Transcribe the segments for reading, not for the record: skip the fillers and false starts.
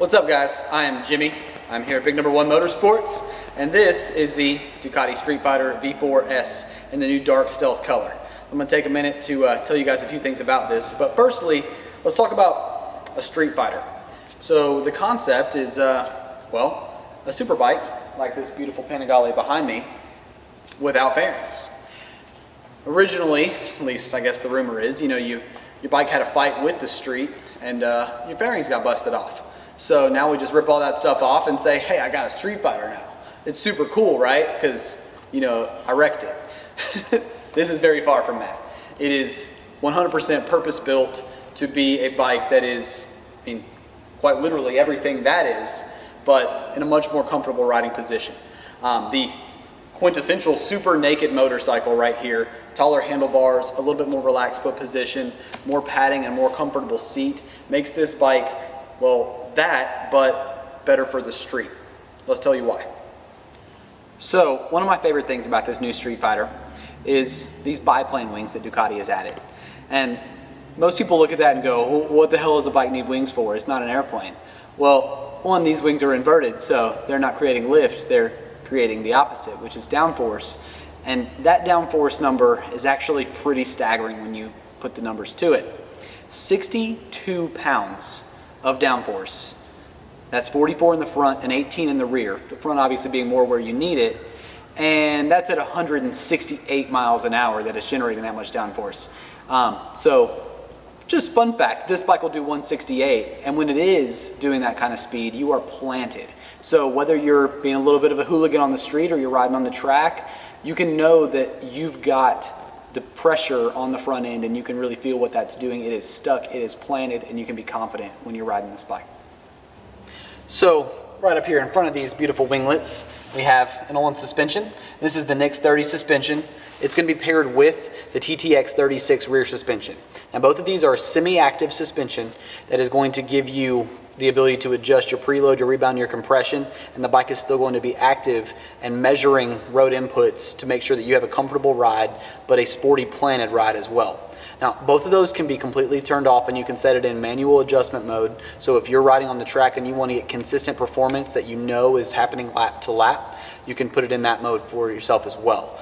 What's up, guys? I am Jimmy. I'm here at Big Number One Motorsports, and this is the Ducati Streetfighter V4S in the new dark stealth color. I'm going to take a minute to tell you guys a few things about this, but firstly, let's talk about a street fighter. So the concept is, well, a super bike like this beautiful Panigale behind me without fairings. Originally, at least I guess the rumor is, your bike had a fight with the street and your fairings got busted off. So now we just rip all that stuff off and say, hey, I got a street fighter now. It's super cool, right? Because, I wrecked it. This is very far from that. It is 100% purpose-built to be a bike that is, quite literally everything that is, but in a much more comfortable riding position. The quintessential super naked motorcycle right here, taller handlebars, a little bit more relaxed foot position, more padding and more comfortable seat, makes this bike, well, but better for the street. Let's tell you why. So one of my favorite things about this new Street Fighter is these biplane wings that Ducati has added. And most people look at that and go, well, what the hell does a bike need wings for? It's not an airplane. Well, one, these wings are inverted, so they're not creating lift, they're creating the opposite, which is downforce. And that downforce number is actually pretty staggering when you put the numbers to it. 62 pounds of downforce. That's 44 in the front and 18 in the rear. The front obviously being more where you need it. And that's at 168 miles an hour that is generating that much downforce. So just fun fact, this bike will do 168, and when it is doing that kind of speed, you are planted. So whether you're being a little bit of a hooligan on the street or you're riding on the track, you can know that you've got the pressure on the front end and you can really feel what that's doing. It is stuck, it is planted, and you can be confident when you're riding this bike. So right up here in front of these beautiful winglets, we have an Olin suspension. This is the Nix 30 suspension. It's going to be paired with the TTX 36 rear suspension. Now both of these are a semi-active suspension that is going to give you the ability to adjust your preload, your rebound, your compression, and the bike is still going to be active and measuring road inputs to make sure that you have a comfortable ride, but a sporty planted ride as well. Now, both of those can be completely turned off and you can set it in manual adjustment mode. So if you're riding on the track and you want to get consistent performance that you know is happening lap to lap, you can put it in that mode for yourself as well.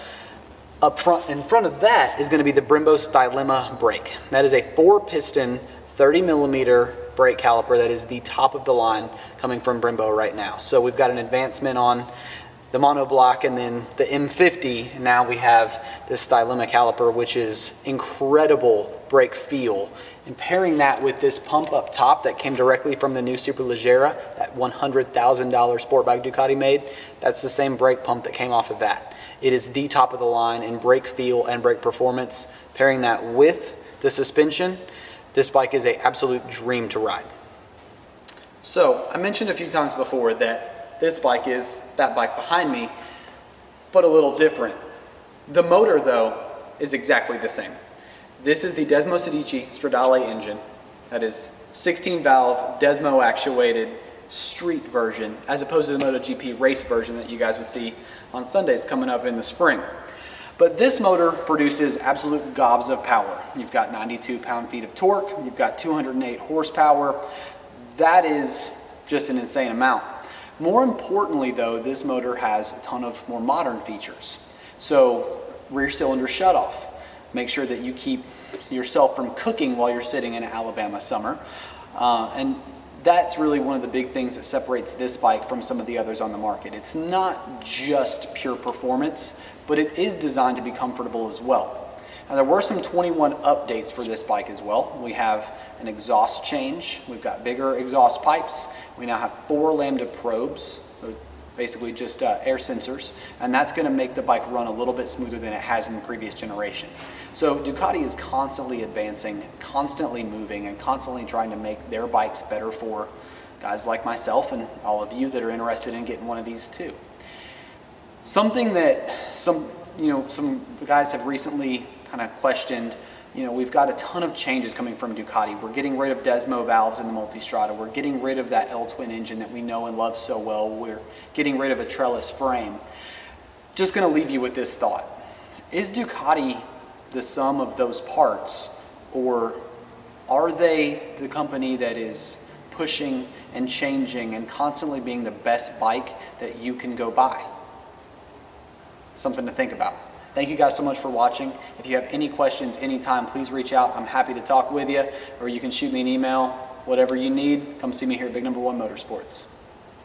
Up front, in front of that is going to be the Brembo Stylema brake. That is a 4-piston, 30mm brake caliper that is the top of the line coming from Brembo right now. So we've got an advancement on the monoblock and then the M50. And now we have this Stylema caliper, which is incredible brake feel. And pairing that with this pump up top that came directly from the new Superleggera, that $100,000 sport bike Ducati made, that's the same brake pump that came off of that. It is the top of the line in brake feel and brake performance. Pairing that with the suspension, this bike is an absolute dream to ride. So I mentioned a few times before that this bike is that bike behind me, but a little different. The motor, though, is exactly the same. This is the Desmo Sedici Stradale engine. That is 16-valve Desmo actuated street version, as opposed to the MotoGP race version that you guys would see on Sundays coming up in the spring. But this motor produces absolute gobs of power. You've got 92 pound-feet of torque, you've got 208 horsepower. That is just an insane amount. More importantly though, this motor has a ton of more modern features. So rear cylinder shutoff. Make sure that you keep yourself from cooking while you're sitting in an Alabama summer. And that's really one of the big things that separates this bike from some of the others on the market. It's not just pure performance, but it is designed to be comfortable as well. Now there were some 21 updates for this bike as well. We have an exhaust change, we've got bigger exhaust pipes, we now have 4 lambda probes, basically just air sensors, and that's going to make the bike run a little bit smoother than it has in the previous generation. So Ducati is constantly advancing, constantly moving, and constantly trying to make their bikes better for guys like myself and all of you that are interested in getting one of these too. Something that some guys have recently kind of questioned, we've got a ton of changes coming from Ducati. We're getting rid of Desmo valves in the Multistrada. We're getting rid of that L-twin engine that we know and love so well. We're getting rid of a trellis frame. Just going to leave you with this thought. Is Ducati the sum of those parts, or are they the company that is pushing and changing and constantly being the best bike that you can go buy. Something to think about. Thank you guys so much for watching. If you have any questions anytime, please reach out. I'm happy to talk with you, or you can shoot me an email. Whatever you need, come see me here at Big Number One Motorsports.